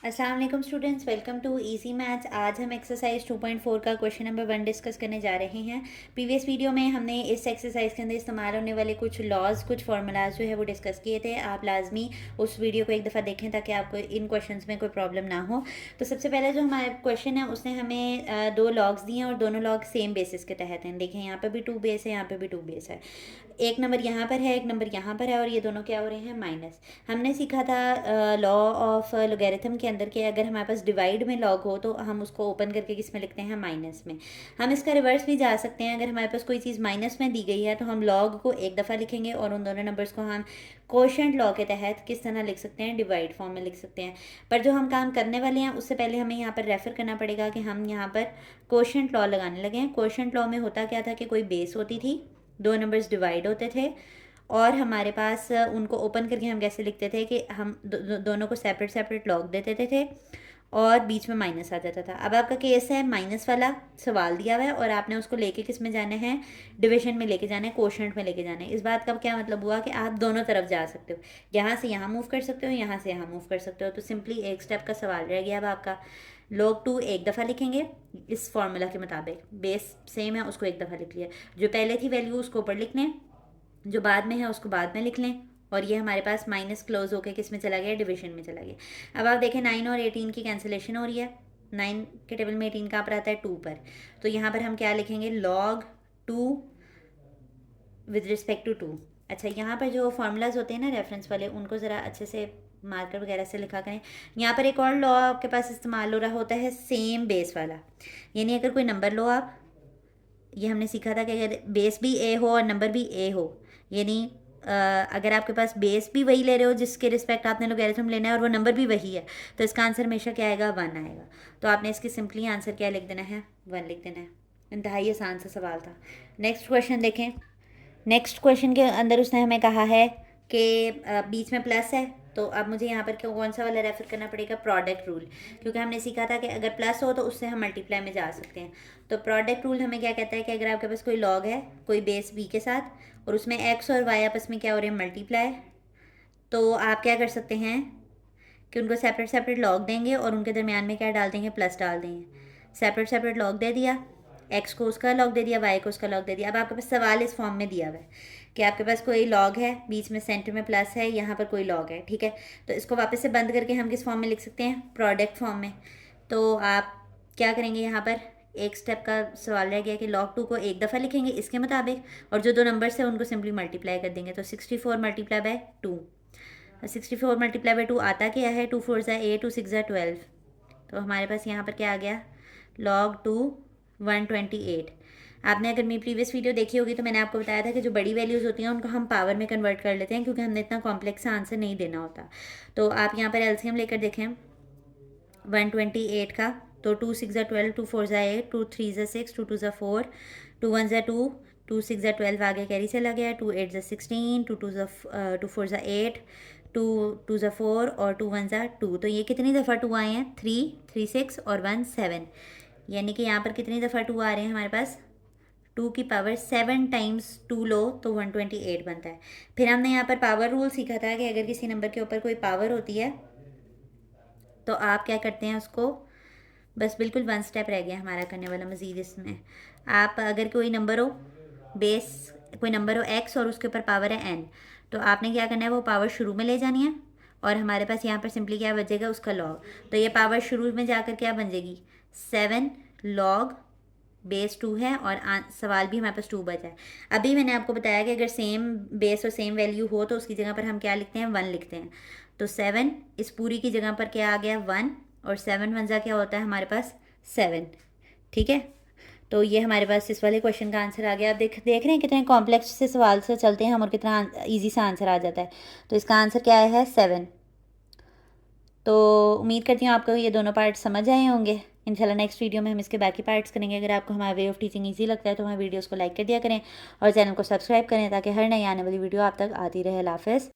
अस्सलाम वालेकुम students, welcome to easy maths. आज हम एक्सरसाइज 2.4 का क्वेश्चन नंबर 1 डिस्कस करने जा रहे हैं। प्रीवियस वीडियो में हमने इस एक्सरसाइज के अंदर इस्तेमाल होने वाले कुछ लॉज, कुछ फार्मूलाज जो है वो डिस्कस किए थे। आप लाजमी उस वीडियो को एक दफ़ा देखें ताकि आपको इन क्वेश्चंस में कोई प्रॉब्लम ना हो। तो सबसे पहले जो हमारा क्वेश्चन है उसने हमें दो लॉग्स दिए हैं और दोनों लॉग सेम बेसिस के तहत हैं। देखें, यहाँ पर भी 2 बेस है, यहाँ पर भी 2 बेस है। एक नंबर यहाँ पर है, एक नंबर यहाँ पर है और ये दोनों क्या हो रहे हैं, माइनस। हमने सीखा था लॉ ऑफ लोगैरिथम के अंदर के अगर हमारे पास डिवाइड में लॉग हो तो हम उसको ओपन करके किस में लिखते हैं, माइनस में। हम इसका रिवर्स भी जा सकते हैं। अगर हमारे पास कोई चीज़ माइनस में दी गई है तो हम लॉग को एक दफ़ा लिखेंगे और उन दोनों नंबर्स को हम कोशेंट लॉ के तहत किस तरह लिख सकते हैं, डिवाइड फॉर्म में लिख सकते हैं। पर जो हम काम करने वाले हैं उससे पहले हमें यहाँ पर रेफ़र करना पड़ेगा कि हम यहाँ पर कोशेंट लॉ लगाने लगे हैं। कोशेंट लॉ में होता क्या था कि कोई बेस होती थी, दो नंबर्स डिवाइड होते थे और हमारे पास उनको ओपन करके हम कैसे लिखते थे कि हम दोनों को सेपरेट सेपरेट लॉग दे देते थे और बीच में माइनस आ जाता था। अब आपका केस है माइनस वाला, सवाल दिया हुआ है और आपने उसको लेके किस में जाना है, डिवीजन में लेके जाना है, कोशेंट में लेके जाना है। इस बात का क्या मतलब हुआ कि आप दोनों तरफ जा सकते हो, यहाँ से यहाँ मूव कर सकते हो, यहाँ से यहाँ मूव कर सकते हो। तो सिंपली एक स्टेप का सवाल रह गया। अब आपका log 2 एक दफ़ा लिखेंगे इस फॉर्मूला के मुताबिक, बेस सेम है उसको एक दफ़ा लिख लिया, जो पहले थी वैल्यू उसको ऊपर लिख लें, जो बाद में है उसको बाद में लिख लें और ये हमारे पास माइनस क्लोज होकर किस में चला गया, डिवीजन में चला गया। अब आप देखें 9 और 18 की कैंसिलेशन हो रही है। 9 के टेबल में 18 कहाँ पर आता है, 2 पर। तो यहाँ पर हम क्या लिखेंगे, log 2 विद रिस्पेक्ट टू 2। अच्छा, यहाँ पर जो फार्मूलाज होते हैं ना रेफरेंस वाले, उनको ज़रा अच्छे से मार्कर वगैरह से लिखा करें। यहाँ पर एक और लॉ आपके पास इस्तेमाल हो रहा होता है, सेम बेस वाला। यानी अगर कोई नंबर लो आप, ये हमने सीखा था कि अगर बेस भी ए हो और नंबर भी ए हो, यानी अगर आपके पास बेस भी वही ले रहे हो जिसके रिस्पेक्ट आपने लोगैरिथम लेना है और वो नंबर भी वही है, तो इसका आंसर हमेशा क्या आएगा, 1 आएगा। तो आपने इसकी सिंपली आंसर क्या लिख देना है, 1 लिख देना है। इंतहाई आसान सा सवाल था। नेक्स्ट क्वेश्चन देखें। नेक्स्ट क्वेश्चन के अंदर उसने हमें कहा है कि बीच में प्लस है, तो अब मुझे यहाँ पर कौन सा वाला रेफर करना पड़ेगा, प्रोडक्ट रूल। क्योंकि हमने सीखा था कि अगर प्लस हो तो उससे हम मल्टीप्लाई में जा सकते हैं। तो प्रोडक्ट रूल हमें क्या कहता है कि अगर आपके पास कोई लॉग है कोई बेस बी के साथ और उसमें एक्स और वाई आपस में क्या हो रहे हैं, मल्टीप्लाई, तो आप क्या कर सकते हैं कि उनको सेपरेट सेपरेट लॉग देंगे और उनके दरमियान में क्या डाल देंगे, प्लस डाल देंगे। सेपरेट सेपरेट लॉग दे दिया, एक्स को उसका लॉग दे दिया, वाई को उसका लॉग दे दिया। अब आपके पास सवाल इस फॉर्म में दिया हुआ है कि आपके पास कोई लॉग है, बीच में सेंटर में प्लस है, यहाँ पर कोई लॉग है, ठीक है। तो इसको वापस से बंद करके हम किस फॉर्म में लिख सकते हैं, प्रोडक्ट फॉर्म में। तो आप क्या करेंगे, यहाँ पर एक स्टेप का सवाल रह गया कि log 2 को एक दफ़ा लिखेंगे इसके मुताबिक और जो दो नंबर्स हैं उनको सिंपली मल्टीप्लाई कर देंगे। तो 64 मल्टीप्लाई बाय 2, 64 मल्टीप्लाई बाय 2 आता क्या है, 2 4 ज़ा 8, 2 6 ज़ा 12। तो हमारे पास यहाँ पर क्या आ गया, log 2 128। आपने अगर मेरी प्रीवियस वीडियो देखी होगी तो मैंने आपको बताया था कि जो बड़ी वैल्यूज़ होती हैं उनको हम पावर में कन्वर्ट कर लेते हैं क्योंकि हमने इतना कॉम्प्लेक्स आंसर नहीं देना होता। तो आप यहाँ पर एलसीएम लेकर देखें 128 का, तो 2 6 ज़ा 12, 2 4 ज़ा 8, 2 3 ज़ा 6, 2 2 ज़ा 4, 2 1 ज़ा 2, 2 6 ज़ा 12 आगे कैरी चला गया, 2 8 ज़ा 16, 2 4 ज़ा 8, 2 2 ज़ा 4 और 2 1 ज़ा 2। तो ये कितनी दफ़ा 2 आए हैं, 3 3 6 और 1 7। यानी कि यहाँ पर कितनी दफ़ा 2 आ रहे हैं हमारे पास, 2 की पावर 7 टाइम्स 2 लो तो 128 बनता है। फिर हमने यहाँ पर पावर रूल सीखा था कि अगर किसी नंबर के ऊपर कोई पावर होती है तो आप क्या करते हैं उसको, बस बिल्कुल 1 स्टेप रह गया हमारा करने वाला मज़ीद इसमें। आप अगर कोई नंबर हो, बेस कोई नंबर हो x और उसके ऊपर पावर है n, तो आपने क्या करना है, वो पावर शुरू में ले जानी है और हमारे पास यहाँ पर सिंपली क्या बचेगा, उसका लॉग। तो ये पावर शुरू में जाकर क्या बन जाएगी, 7 लॉग बेस 2 है और सवाल भी हमारे पास 2 बचा है। अभी मैंने आपको बताया कि अगर सेम बेस और सेम वैल्यू हो तो उसकी जगह पर हम क्या लिखते हैं, 1 लिखते हैं। तो 7 इस पूरी की जगह पर क्या आ गया, 1, और 7 1 क्या होता है हमारे पास, 7, ठीक है। तो ये हमारे पास इस वाले क्वेश्चन का आंसर आ गया। आप देख रहे हैं कितने कॉम्प्लेक्स से सवाल से चलते हैं हम और कितना ईजी सा आंसर आ जाता है। तो इसका आंसर क्या है, 7। तो उम्मीद करती हूँ आपको ये दोनों पार्ट समझ आए होंगे। इंशाल्लाह नेक्स्ट वीडियो में हम इसके बाकी पार्ट्स करेंगे। अगर आपको हमारा वे ऑफ टीचिंग इजी लगता है तो हमारे वीडियोस को लाइक कर दिया करें और चैनल को सब्सक्राइब करें ताकि हर नई आने वाली वीडियो आप तक आती रहे। अल्लाह हाफ़िज़।